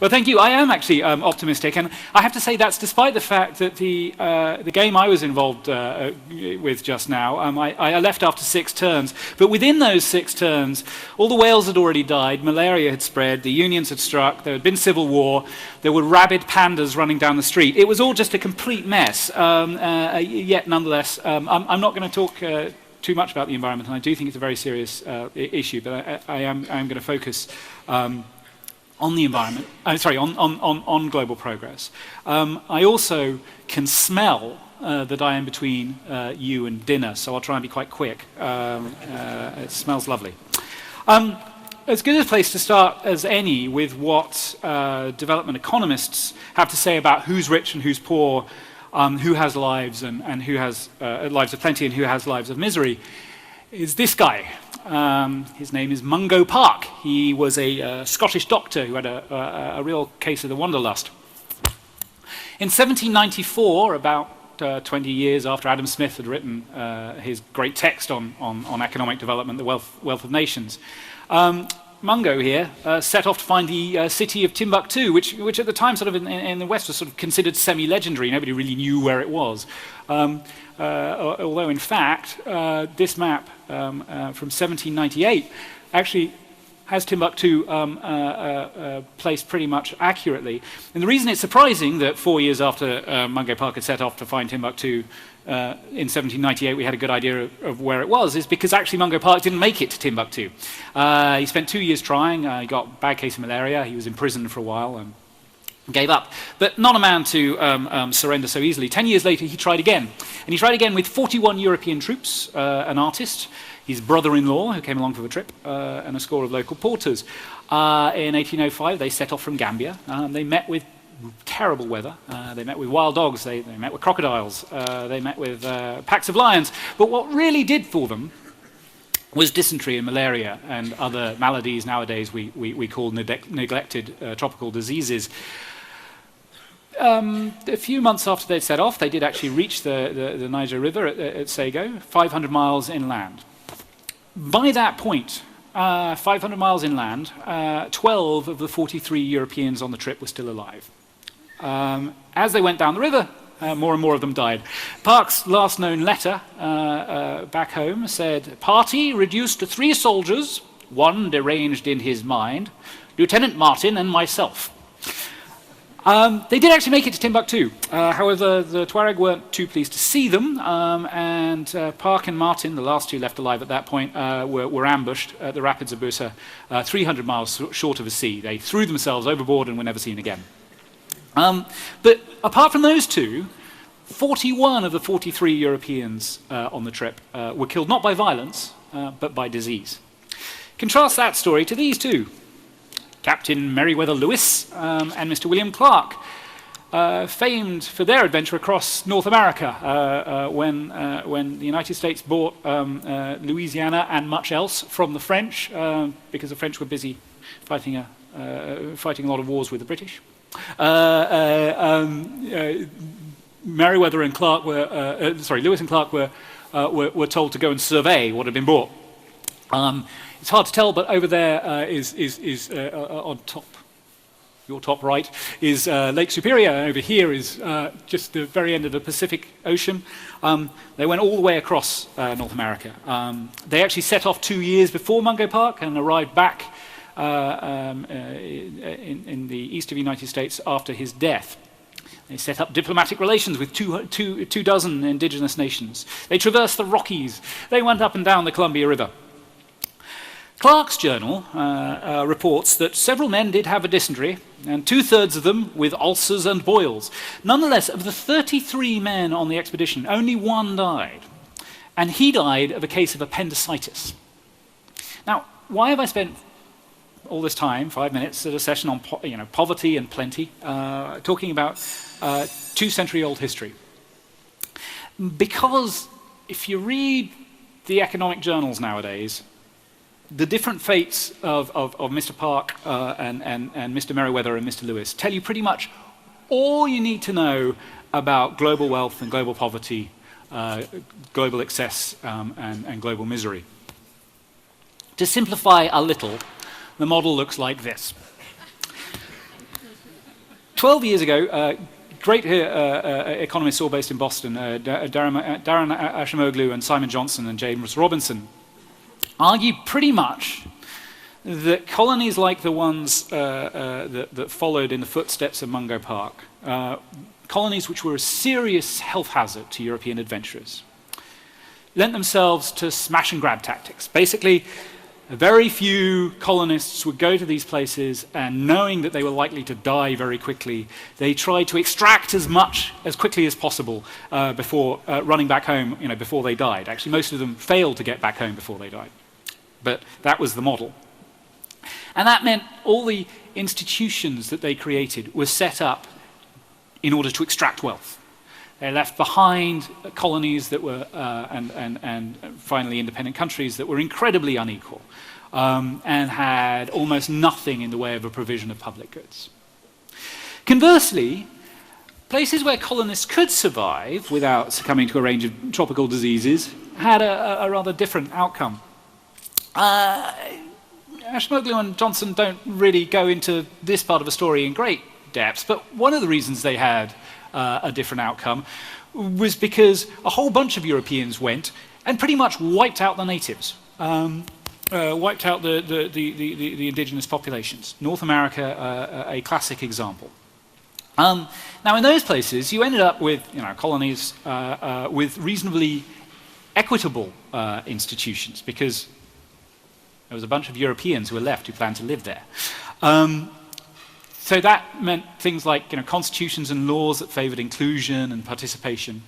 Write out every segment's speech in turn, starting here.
Well, thank you. I am actually optimistic, and I have to say that's despite the fact that the game I was involved with just now, I left after 6 turns. But within those 6 turns, all the whales had already died, malaria had spread, the unions had struck, there had been civil war, there were rabid pandas running down the street. It was all just a complete mess. Yet, nonetheless, I'm not going to talk too much about the environment, and I do think it's a very serious issue, but I am going to focus on the environment, on global progress. I also can smell that I am between you and dinner, so I'll try and be quite quick. It smells lovely. As good a place to start as any with what development economists have to say about who's rich and who's poor, who has lives and who has lives of plenty and who has lives of misery, is this guy. His name is Mungo Park. He was a Scottish doctor who had a real case of the wanderlust. In 1794, about 20 years after Adam Smith had written his great text on economic development, The Wealth of Nations, Mungo here set off to find the city of Timbuktu, which at the time sort of in the West was sort of considered semi-legendary. Nobody really knew where it was. Although in fact, this map from 1798 actually has Timbuktu placed pretty much accurately. And the reason it's surprising that 4 years after Mungo Park had set off to find Timbuktu in 1798 we had a good idea of where it was is because actually Mungo Park didn't make it to Timbuktu. He spent 2 years trying, he got a bad case of malaria, he was imprisoned for a while and gave up. But not a man to surrender so easily. 10 years later he tried again. And he tried again with 41 European troops, an artist, his brother-in-law who came along for the trip, and a score of local porters. In 1805 they set off from Gambia. They met with terrible weather. They met with wild dogs, they met with crocodiles, they met with packs of lions. But what really did for them was dysentery and malaria and other maladies nowadays we call neglected tropical diseases. A few months after they'd set off, they did actually reach the Niger River at Sego, 500 miles inland. By that point, 500 miles inland, 12 of the 43 Europeans on the trip were still alive. As they went down the river, more and more of them died. Park's last known letter back home said, "Party reduced to 3 soldiers, 1 deranged in his mind, Lieutenant Martin and myself." They did actually make it to Timbuktu. However, the Tuareg weren't too pleased to see them, and Park and Martin, the last 2 left alive at that point, were ambushed at the rapids of Busa, 300 miles short of the sea. They threw themselves overboard and were never seen again. But apart from those 2, 41 of the 43 Europeans on the trip were killed not by violence, but by disease. Contrast that story to these 2. Captain Meriwether Lewis and Mr. William Clark, famed for their adventure across North America when the United States bought Louisiana and much else from the French because the French were busy fighting a lot of wars with the British. Meriwether and Clark Lewis and Clark were told to go and survey what had been bought. It's hard to tell, but over there is on top, your top right, is Lake Superior. Over here is just the very end of the Pacific Ocean. They went all the way across North America. They actually set off 2 years before Mungo Park and arrived back in the east of the United States after his death. They set up diplomatic relations with 24 indigenous nations. They traversed the Rockies. They went up and down the Columbia River. Clark's journal reports that several men did have a dysentery, and 2/3 of them with ulcers and boils. Nonetheless, of the 33 men on the expedition, only 1 died, and he died of a case of appendicitis. Now, why have I spent all this time, 5 minutes, at a session on poverty and plenty, talking about 2-century-old history? Because if you read the economic journals nowadays, the different fates of Mr. Park and Mr. Meriwether and Mr. Lewis tell you pretty much all you need to know about global wealth and global poverty, global excess and global misery. To simplify a little, the model looks like this. 12 years ago, great economists all based in Boston, Darren Ashimoglu and Simon Johnson and James Robinson, argue pretty much that colonies like the ones that followed in the footsteps of Mungo Park, colonies which were a serious health hazard to European adventurers, lent themselves to smash and grab tactics. Basically, very few colonists would go to these places, and knowing that they were likely to die very quickly, they tried to extract as much as quickly as possible before running back home, before they died. Actually, most of them failed to get back home before they died. But that was the model. And that meant all the institutions that they created were set up in order to extract wealth. They left behind colonies that were, and finally independent countries that were incredibly unequal and had almost nothing in the way of a provision of public goods. Conversely, places where colonists could survive without succumbing to a range of tropical diseases had a rather different outcome. Ashimoglu and Johnson don't really go into this part of the story in great depth, but one of the reasons they had a different outcome was because a whole bunch of Europeans went and pretty much wiped out the natives, wiped out the indigenous populations. North America, a classic example. Now, in those places, you ended up with colonies with reasonably equitable institutions, because there was a bunch of Europeans who were left who planned to live there. So that meant things like constitutions and laws that favored inclusion and participation,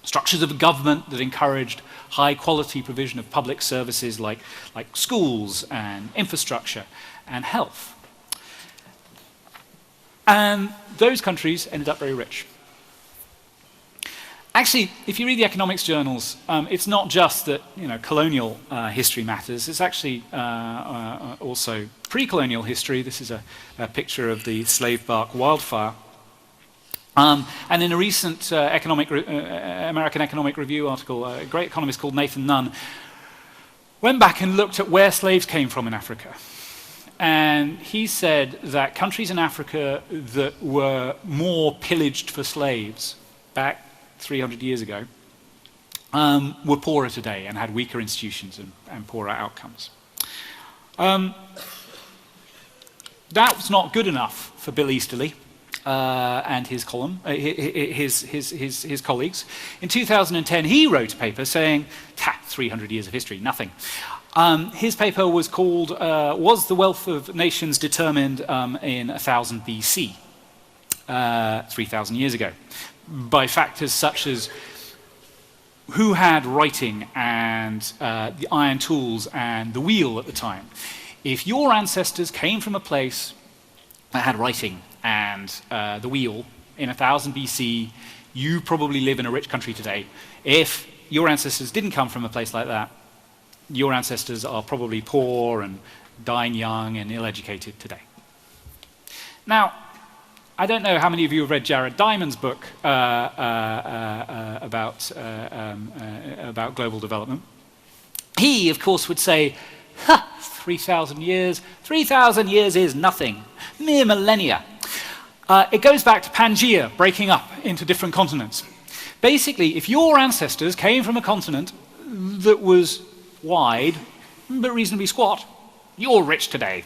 structures of government that encouraged high-quality provision of public services like schools and infrastructure and health. And those countries ended up very rich. Actually, if you read the economics journals, it's not just that colonial history matters. It's actually also pre-colonial history. This is a picture of the slave bark wildfire. And in a recent American Economic Review article, a great economist called Nathan Nunn went back and looked at where slaves came from in Africa. And he said that countries in Africa that were more pillaged for slaves back 300 years ago were poorer today and had weaker institutions and poorer outcomes. That was not good enough for Bill Easterly and his colleagues. In 2010, he wrote a paper saying, 300 years of history, nothing. His paper was called, Was the Wealth of Nations Determined in 1000 BC, 3,000 years ago, by factors such as who had writing and the iron tools and the wheel at the time. If your ancestors came from a place that had writing and the wheel in 1000 BC, you probably live in a rich country today. If your ancestors didn't come from a place like that, your ancestors are probably poor and dying young and ill-educated today. Now, I don't know how many of you have read Jared Diamond's book about global development. He, of course, would say, 3,000 years. 3,000 years is nothing. Mere millennia. It goes back to Pangaea breaking up into different continents. Basically, if your ancestors came from a continent that was wide but reasonably squat, you're rich today.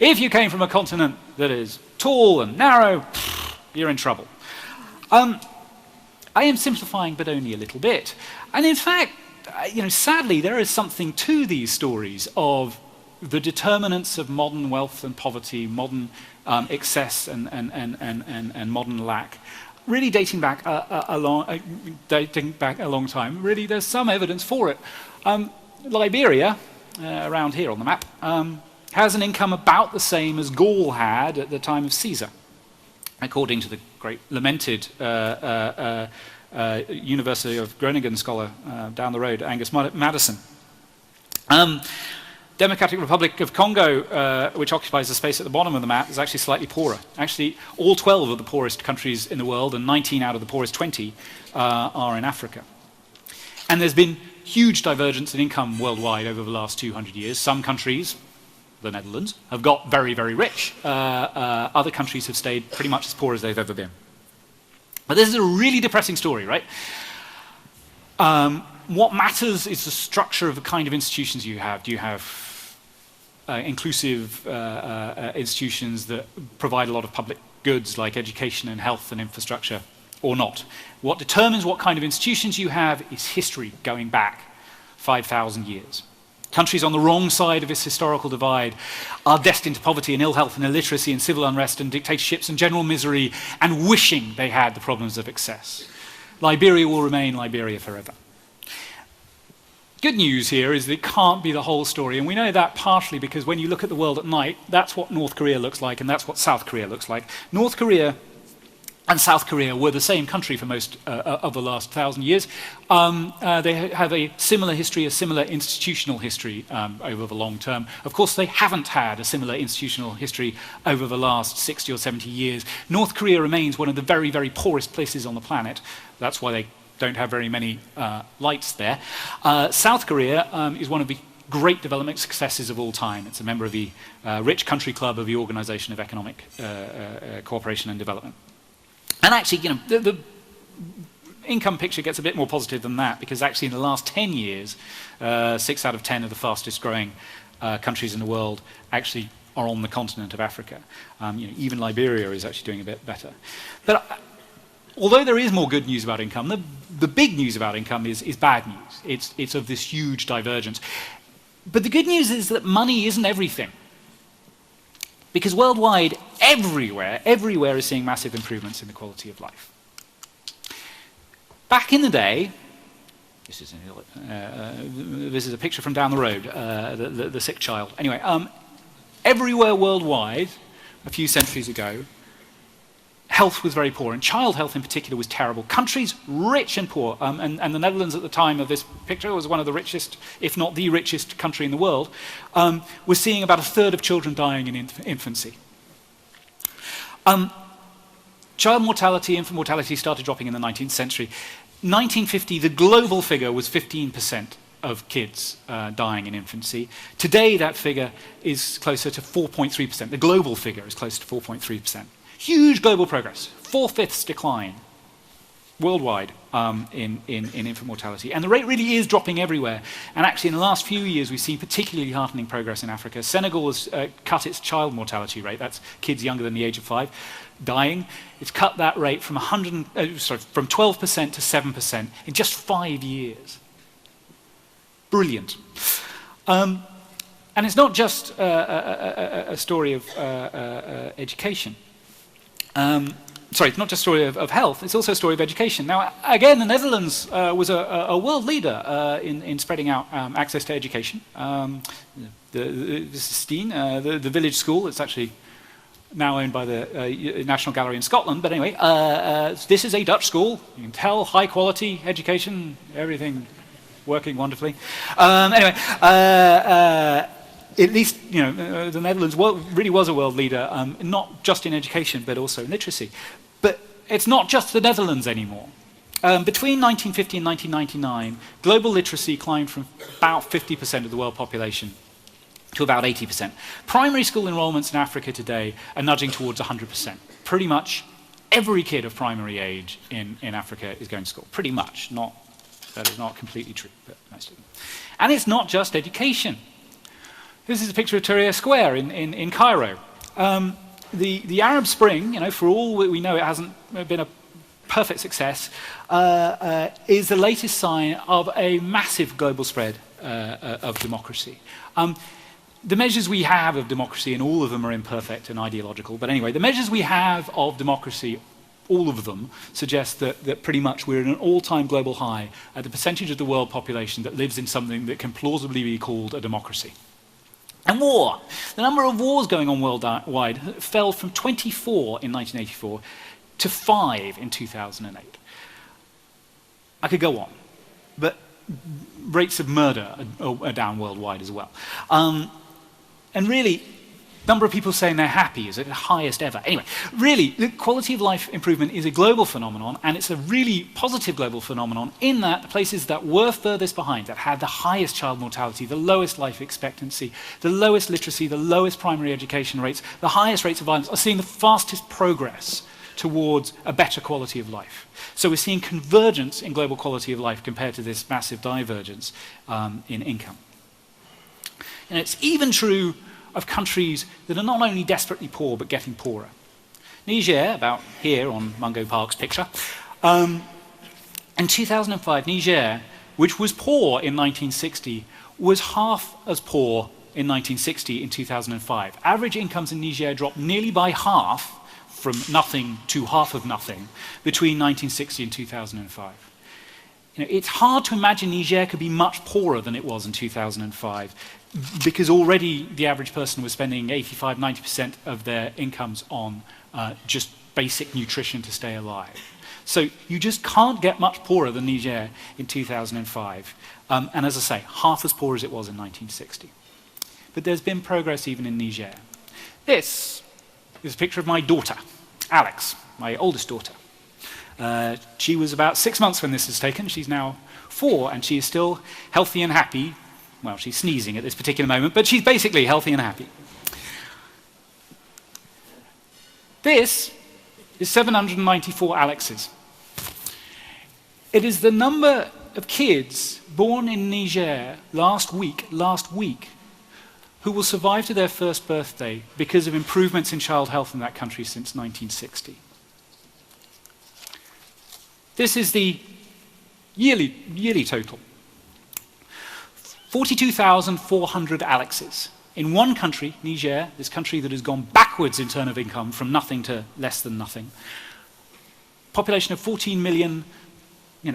If you came from a continent that is tall and narrow, you're in trouble. I am simplifying, but only a little bit. And in fact, sadly, there is something to these stories of the determinants of modern wealth and poverty, modern excess and modern lack, really dating back a long time. Really, there's some evidence for it. Liberia, around here on the map, has an income about the same as Gaul had at the time of Caesar, according to the great lamented University of Groningen scholar down the road, Angus Maddison. Democratic Republic of Congo, which occupies the space at the bottom of the map, is actually slightly poorer. Actually, all 12 of the poorest countries in the world, and 19 out of the poorest 20, are in Africa. And there's been huge divergence in income worldwide over the last 200 years. Some countries the Netherlands, have got very, very rich. Other countries have stayed pretty much as poor as they've ever been. But this is a really depressing story, right? What matters is the structure of the kind of institutions you have. Do you have inclusive institutions that provide a lot of public goods like education and health and infrastructure, or not? What determines what kind of institutions you have is history going back 5,000 years. Countries on the wrong side of this historical divide are destined to poverty and ill health and illiteracy and civil unrest and dictatorships and general misery and wishing they had the problems of excess. Liberia will remain Liberia forever. Good news here is that it can't be the whole story, and we know that partially because when you look at the world at night, that's what North Korea looks like and that's what South Korea looks like. North Korea and South Korea were the same country for most of the last 1,000 years. They have a similar history, a similar institutional history over the long term. Of course, they haven't had a similar institutional history over the last 60 or 70 years. North Korea remains one of the very, very poorest places on the planet. That's why they don't have very many lights there. South Korea is one of the great development successes of all time. It's a member of the Rich Country Club of the Organization of Economic Cooperation and Development. And actually, you know, the income picture gets a bit more positive than that, because actually in the last 10 years, 6 out of 10 of the fastest growing countries in the world actually are on the continent of Africa. You know, even Liberia is actually doing a bit better. But although there is more good news about income, the big news about income is bad news. It's of this huge divergence. But the good news is that money isn't everything. Because worldwide, everywhere is seeing massive improvements in the quality of life. Back in the day, this is a picture from down the road, the sick child. Anyway, everywhere worldwide, a few centuries ago, health was very poor, and child health in particular was terrible. Countries rich and poor, and the Netherlands at the time of this picture was one of the richest, if not the richest country in the world, was seeing about 1/3 of children dying in infancy. Child mortality, infant mortality started dropping in the 19th century. 1950, the global figure was 15% of kids dying in infancy. Today, that figure is closer to 4.3%. The global figure is closer to 4.3%. Huge global progress, 4/5 decline worldwide in infant mortality. And the rate really is dropping everywhere. And actually in the last few years we've seen particularly heartening progress in Africa. Senegal has cut its child mortality rate, that's kids younger than the age of 5, dying. It's cut that rate from 12% to 7% in just 5 years. Brilliant. And it's not just a story of education. It's not just a story of health, it's also a story of education. Now, again, the Netherlands was a world leader in spreading out access to education. This is Steen, the village school. It's actually now owned by the National Gallery in Scotland. But anyway, this is a Dutch school. You can tell, high quality education, everything working wonderfully. Anyway, at least, you know, the Netherlands really was a world leader, not just in education, but also in literacy. But it's not just the Netherlands anymore. Between 1950 and 1999, global literacy climbed from about 50% of the world population to about 80%. Primary school enrollments in Africa today are nudging towards 100%. Pretty much every kid of primary age in Africa is going to school. Pretty much. That is not completely true, but most of them. And it's not just education. This is a picture of Tahrir Square in Cairo. The Arab Spring, you know, for all we know it hasn't been a perfect success, is the latest sign of a massive global spread of democracy. The measures we have of democracy, and all of them are imperfect and ideological, but anyway, the measures we have of democracy, all of them, suggest that pretty much we're at an all-time global high at the percentage of the world population that lives in something that can plausibly be called a democracy. And war. The number of wars going on worldwide fell from 24 in 1984 to 5 in 2008. I could go on, but rates of murder are down worldwide as well. And really, number of people saying they're happy is at the highest ever. Anyway, really, the quality of life improvement is a global phenomenon, and it's a really positive global phenomenon in that the places that were furthest behind, that had the highest child mortality, the lowest life expectancy, the lowest literacy, the lowest primary education rates, the highest rates of violence, are seeing the fastest progress towards a better quality of life. So we're seeing convergence in global quality of life compared to this massive divergence in income. And it's even true of countries that are not only desperately poor, but getting poorer. Niger, about here on Mungo Park's picture, in 2005, Niger, which was poor in 1960, was half as poor in 1960 in 2005. Average incomes in Niger dropped nearly by half, from nothing to half of nothing, between 1960 and 2005. It's hard to imagine Niger could be much poorer than it was in 2005, because already the average person was spending 85–90% of their incomes on just basic nutrition to stay alive. So you just can't get much poorer than Niger in 2005. And as I say, half as poor as it was in 1960. But there's been progress even in Niger. This is a picture of my daughter, Alex, my oldest daughter. She was about 6 months when this was taken. She's now 4, and she is still healthy and happy. Well, she's sneezing at this particular moment, but she's basically healthy and happy. This is 794 Alexes. It is the number of kids born in Niger last week, who will survive to their first birthday because of improvements in child health in that country since 1960. This is the yearly total. 42,400 Alexes. In one country, Niger, this country that has gone backwards in terms of income from nothing to less than nothing. Population of 14 million,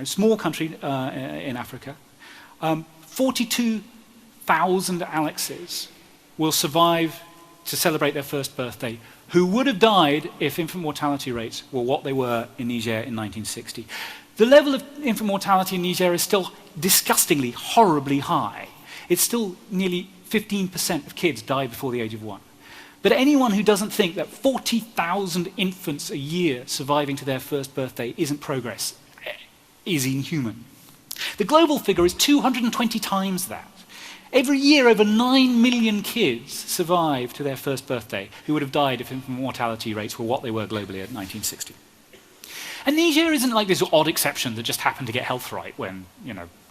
small country in Africa. 42,000 Alexes will survive to celebrate their first birthday, who would have died if infant mortality rates were what they were in Niger in 1960. The level of infant mortality in Niger is still disgustingly, horribly high. It's still nearly 15% of kids die before the age of 1. But anyone who doesn't think that 40,000 infants a year surviving to their first birthday isn't progress is inhuman. The global figure is 220 times that. Every year, over 9 million kids survive to their first birthday who would have died if infant mortality rates were what they were globally at 1960. And Niger isn't like this odd exception that just happened to get health right when,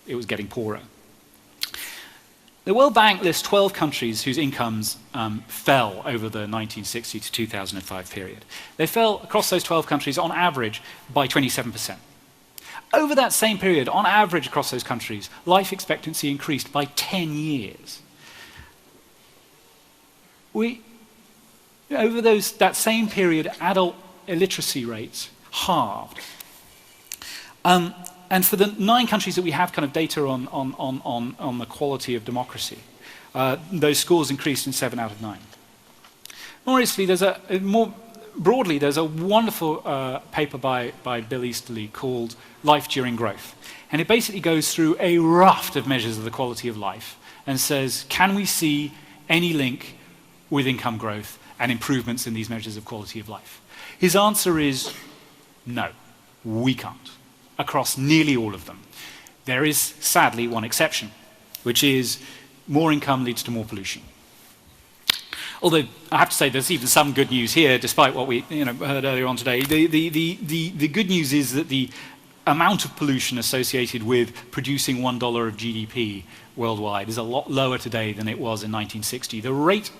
it was getting poorer. The World Bank lists 12 countries whose incomes fell over the 1960 to 2005 period. They fell across those 12 countries on average by 27%. Over that same period, on average across those countries, life expectancy increased by 10 years. Over that same period, adult illiteracy rates halved. And for the 9 countries that we have kind of data on the quality of democracy, those scores increased in 7 out of 9. More broadly, there's a wonderful paper by Bill Easterly called Life During Growth. And it basically goes through a raft of measures of the quality of life and says, can we see any link with income growth and improvements in these measures of quality of life? His answer is no, we can't, across nearly all of them. There is, sadly, one exception, which is more income leads to more pollution. Although, I have to say, there's even some good news here, despite what we heard earlier on today. The good news is that the amount of pollution associated with producing $1 of GDP worldwide is a lot lower today than it was in 1960. The rate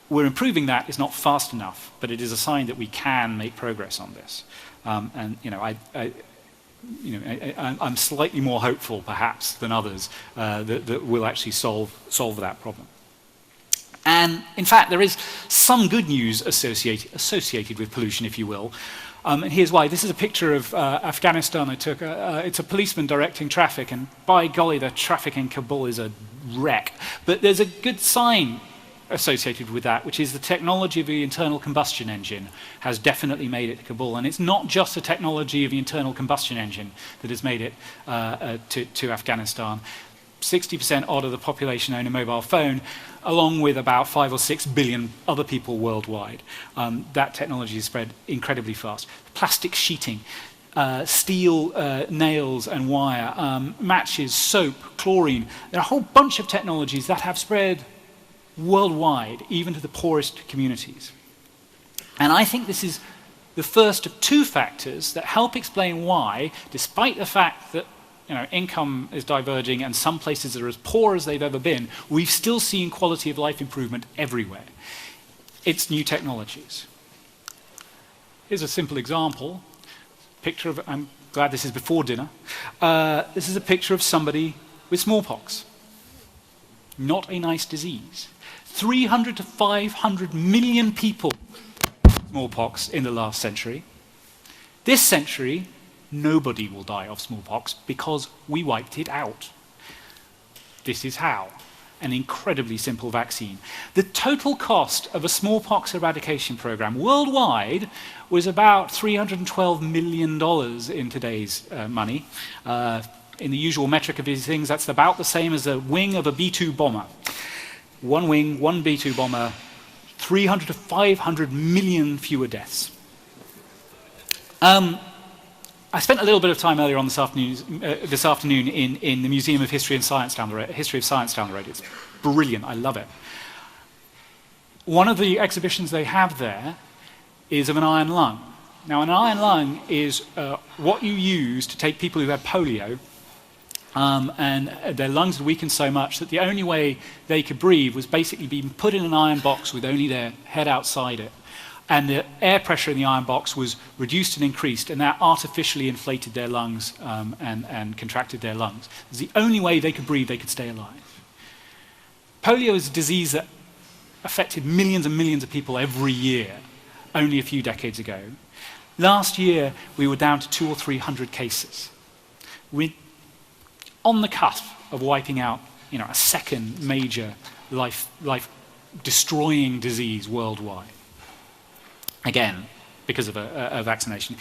we're improving that is not fast enough, but it is a sign that we can make progress on this. I'm slightly more hopeful, perhaps, than others that we'll actually solve that problem. And in fact, there is some good news associated with pollution, if you will. And here's why. This is a picture of Afghanistan I took. It's a policeman directing traffic, and by golly, the traffic in Kabul is a wreck. But there's a good sign associated with that, which is the technology of the internal combustion engine has definitely made it to Kabul. And it's not just the technology of the internal combustion engine that has made it to Afghanistan. 60% odd of the population own a mobile phone, along with about 5 or 6 billion other people worldwide. That technology is spread incredibly fast. Plastic sheeting, steel nails and wire, matches, soap, chlorine. There are a whole bunch of technologies that have spread worldwide, even to the poorest communities. And I think this is the first of two factors that help explain why, despite the fact that income is diverging and some places are as poor as they've ever been, we've still seen quality of life improvement everywhere. It's new technologies. Here's a simple example. Picture of, I'm glad this is before dinner. This is a picture of somebody with smallpox. Not a nice disease. 300 to 500 million people with smallpox in the last century. This century, nobody will die of smallpox because we wiped it out. This is how. An incredibly simple vaccine. The total cost of a smallpox eradication program worldwide was about $312 million in today's money. In the usual metric of these things, that's about the same as a wing of a B-2 bomber. One wing, one B-2 bomber, 300 to 500 million fewer deaths. I spent a little bit of time earlier on this afternoon in the Museum of History and Science down the road. History of Science down the road. It's brilliant. I love it. One of the exhibitions they have there is of an iron lung. Now, an iron lung is what you use to take people who had polio, and their lungs had weakened so much that the only way they could breathe was basically being put in an iron box with only their head outside it. And the air pressure in the iron box was reduced and increased, and that artificially inflated their lungs and contracted their lungs. It was the only way they could breathe, they could stay alive. Polio is a disease that affected millions and millions of people every year, only a few decades ago. Last year, we were down to 200 or 300 cases. We're on the cusp of wiping out a second major life-destroying disease worldwide. Again, because of a vaccination.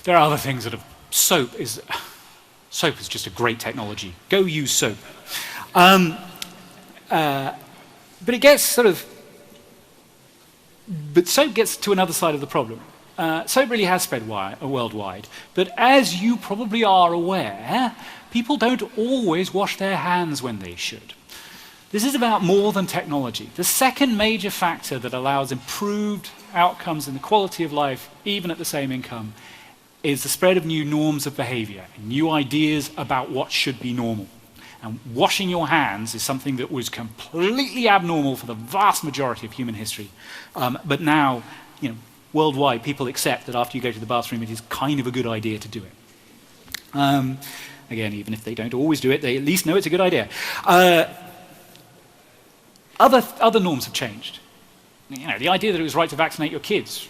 There are other things that soap is just a great technology. Go use soap. But it gets but soap gets to another side of the problem. Soap really has spread worldwide, but as you probably are aware, people don't always wash their hands when they should. This is about more than technology. The second major factor that allows improved outcomes in the quality of life, even at the same income, is the spread of new norms of behavior, new ideas about what should be normal. And washing your hands is something that was completely abnormal for the vast majority of human history. But now, worldwide, people accept that after you go to the bathroom, it is kind of a good idea to do it. Again, even if they don't always do it, they at least know it's a good idea. Other norms have changed. The idea that it was right to vaccinate your kids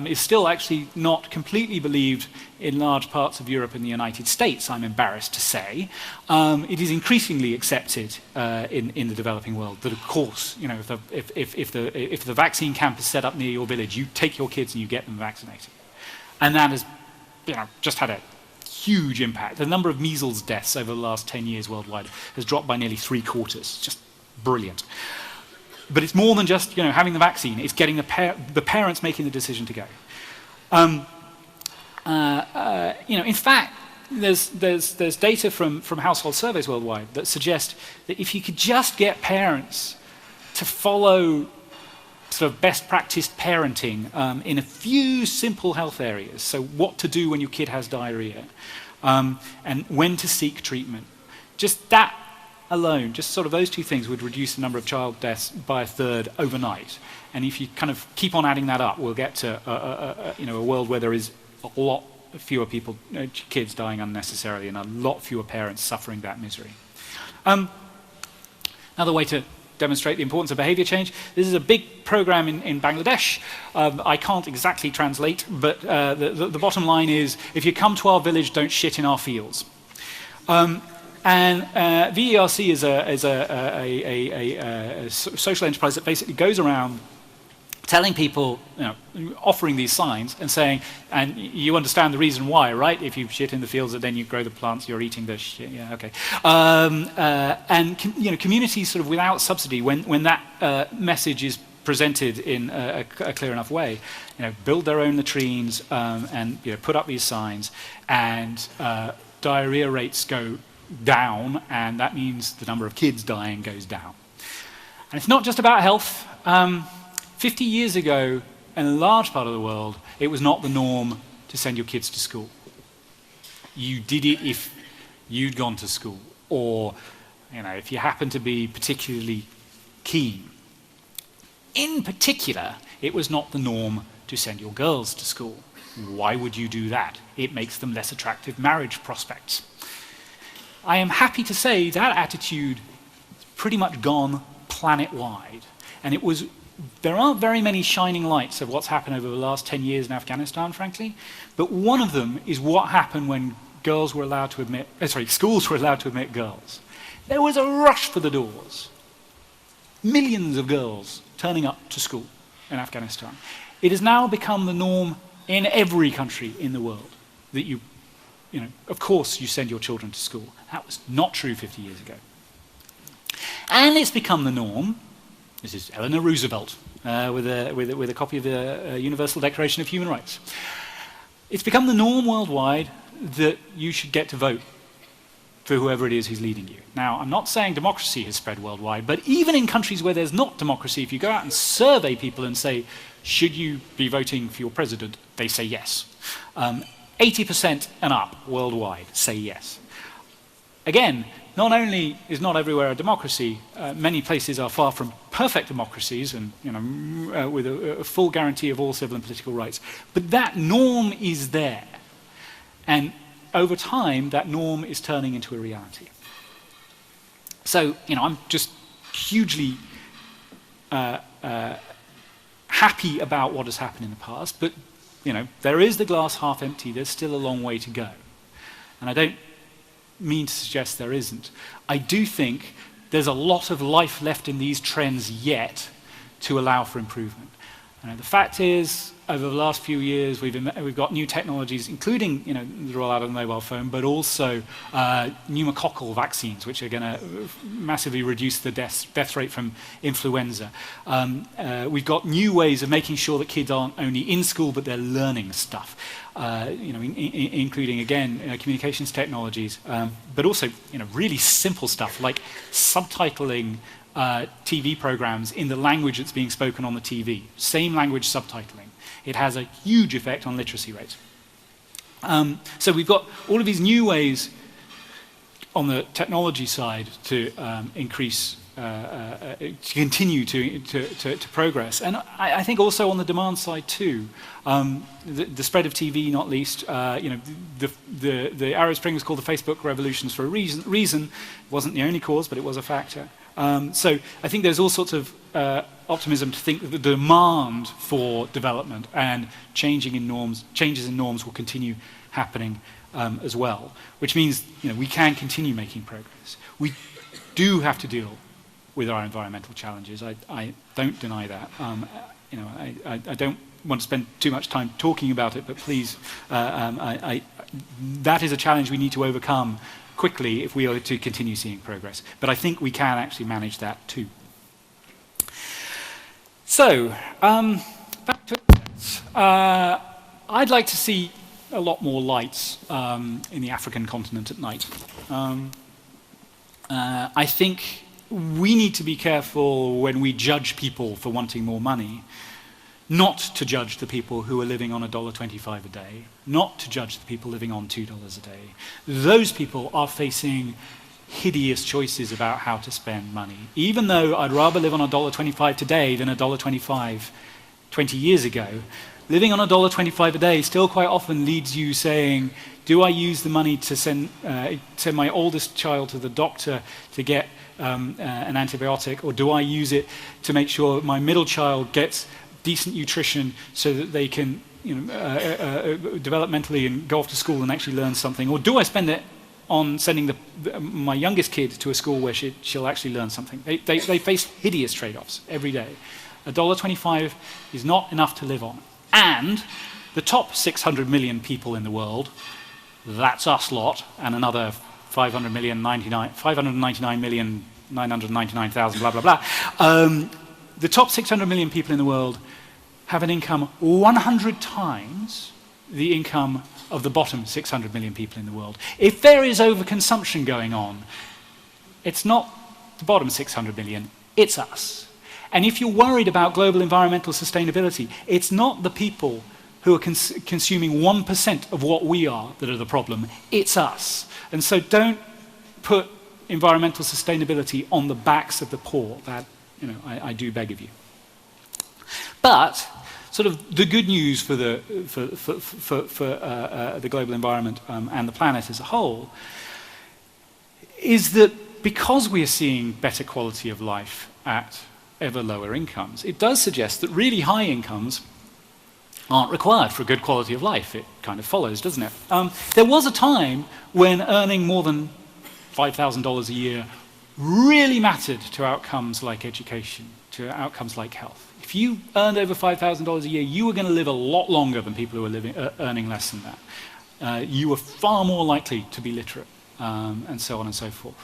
is still actually not completely believed in large parts of Europe and the United States, I'm embarrassed to say. It is increasingly accepted in the developing world that, of course, if the vaccine camp is set up near your village, you take your kids and you get them vaccinated. And that has just had a huge impact. The number of measles deaths over the last 10 years worldwide has dropped by nearly 3/4. Just brilliant. But it's more than just having the vaccine. It's getting the parents making the decision to go. In fact, there's data from household surveys worldwide that suggest that if you could just get parents to follow sort of best practice parenting in a few simple health areas, so what to do when your kid has diarrhea, and when to seek treatment, just that alone, just sort of those two things would reduce the number of child deaths by 1/3 overnight. And if you kind of keep on adding that up, we'll get to a world where there is a lot fewer people, kids dying unnecessarily, and a lot fewer parents suffering that misery. Another way to demonstrate the importance of behavior change. This is a big program in Bangladesh. I can't exactly translate, but the bottom line is, if you come to our village, don't shit in our fields. And VERC is a social enterprise that basically goes around telling people, offering these signs and saying, and you understand the reason why, right? If you shit in the fields and then you grow the plants, you're eating the shit. Yeah, okay. Communities sort of without subsidy, when that message is presented in a clear enough way, build their own latrines and put up these signs, and diarrhea rates go down, and that means the number of kids dying goes down. And it's not just about health. 50 years ago, in a large part of the world, it was not the norm to send your kids to school. You did it if you'd gone to school, or if you happened to be particularly keen. In particular, it was not the norm to send your girls to school. Why would you do that? It makes them less attractive marriage prospects. I am happy to say that attitude is pretty much gone planet-wide. And there aren't very many shining lights of what's happened over the last 10 years in Afghanistan, frankly. But one of them is what happened when schools were allowed to admit girls. There was a rush for the doors. Millions of girls turning up to school in Afghanistan. It has now become the norm in every country in the world that of course you send your children to school. That was not true 50 years ago. And it's become the norm. This is Eleanor Roosevelt with a copy of the Universal Declaration of Human Rights. It's become the norm worldwide that you should get to vote for whoever it is who's leading you. Now, I'm not saying democracy has spread worldwide, but even in countries where there's not democracy, if you go out and survey people and say, should you be voting for your president, they say yes. 80% and up worldwide say yes. Again, not only is not everywhere a democracy, many places are far from perfect democracies and with a full guarantee of all civil and political rights. But that norm is there. And over time, that norm is turning into a reality. So, I'm just hugely happy about what has happened in the past, but, there is the glass half empty. There's still a long way to go. And I don't mean to suggest there isn't. I do think there's a lot of life left in these trends yet to allow for improvement. The fact is, over the last few years, we've got new technologies, including the rollout of the mobile phone, but also pneumococcal vaccines, which are going to massively reduce the death rate from influenza. We've got new ways of making sure that kids aren't only in school, but they're learning stuff. Including, again, communications technologies, but also really simple stuff like subtitling TV programs in the language that's being spoken on the TV. Same language subtitling. It has a huge effect on literacy rates. So we've got all of these new ways on the technology side to increase, to continue to progress. And I think also on the demand side too. The spread of TV, not least. The Arab Spring was called the Facebook revolutions for a reason. It wasn't the only cause, but it was a factor. So I think there's all sorts of optimism to think that the demand for development and changes in norms will continue happening as well, which means we can continue making progress. We do have to deal with our environmental challenges. I don't deny that. I don't want to spend too much time talking about it, but please, that is a challenge we need to overcome quickly if we are to continue seeing progress. But I think we can actually manage that too. So, back to it. I'd like to see a lot more lights in the African continent at night. I think we need to be careful when we judge people for wanting more money, not to judge the people who are living on $1.25 a day, not to judge the people living on $2 a day. Those people are facing hideous choices about how to spend money. Even though I'd rather live on $1.25 today than $1.25 20 years ago, living on $1.25 a day still quite often leads you saying, do I use the money to send my oldest child to the doctor to get an antibiotic, or do I use it to make sure my middle child gets decent nutrition so that they can developmentally and go off to school and actually learn something? Or do I spend it on sending my youngest kid to a school where she'll actually learn something? They face hideous trade-offs every day. $1.25 is not enough to live on. And the top 600 million people in the world, that's us lot, and another 599,999,000, blah, blah, blah. The top 600 million people in the world have an income 100 times the income of the bottom 600 million people in the world. If there is overconsumption going on, it's not the bottom 600 million, it's us. And if you're worried about global environmental sustainability, it's not the people who are consuming 1% of what we are that are the problem, it's us. And so don't put environmental sustainability on the backs of the poor. That, I do beg of you. But sort of the good news for the global environment and the planet as a whole is that because we are seeing better quality of life at ever lower incomes, it does suggest that really high incomes aren't required for a good quality of life. It kind of follows, doesn't it? There was a time when earning more than $5,000 a year really mattered to outcomes like education, to outcomes like health. If you earned over $5,000 a year, you were going to live a lot longer than people who were earning less than that. You were far more likely to be literate, and so on and so forth.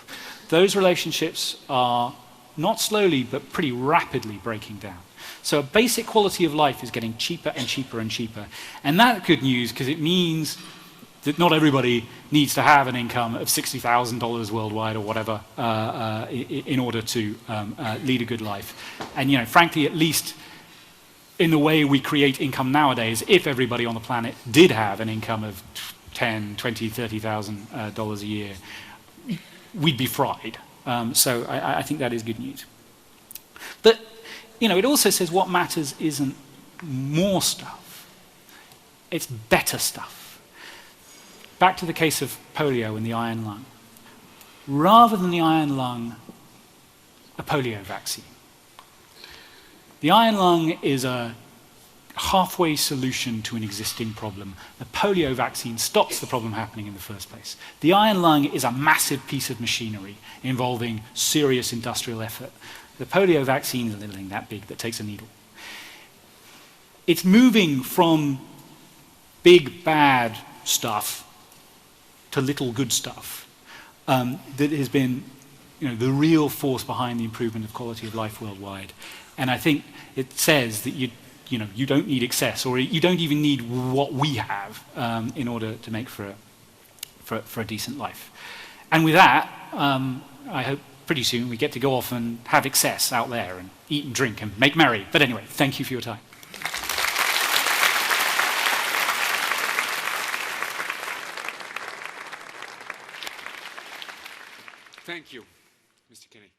Those relationships are not slowly, but pretty rapidly breaking down. So a basic quality of life is getting cheaper and cheaper and cheaper. And that's good news because it means that not everybody needs to have an income of $60,000 worldwide or whatever in order to lead a good life. And frankly, at least in the way we create income nowadays, if everybody on the planet did have an income of $10,000, $20,000, $30,000 a year, we'd be fried. So I think that is good news. But it also says what matters isn't more stuff, it's better stuff. Back to the case of polio and the iron lung. Rather than the iron lung, a polio vaccine. The iron lung is a halfway solution to an existing problem. The polio vaccine stops the problem happening in the first place. The iron lung is a massive piece of machinery involving serious industrial effort. The polio vaccine is a little thing that big that takes a needle. It's moving from big bad stuff to little good stuff that has been the real force behind the improvement of quality of life worldwide. And I think it says that you don't need excess, or you don't even need what we have in order to make for a decent life. And with that, I hope pretty soon we get to go off and have excess out there and eat and drink and make merry. But anyway, thank you for your time. Thank you, Mr. Kenny.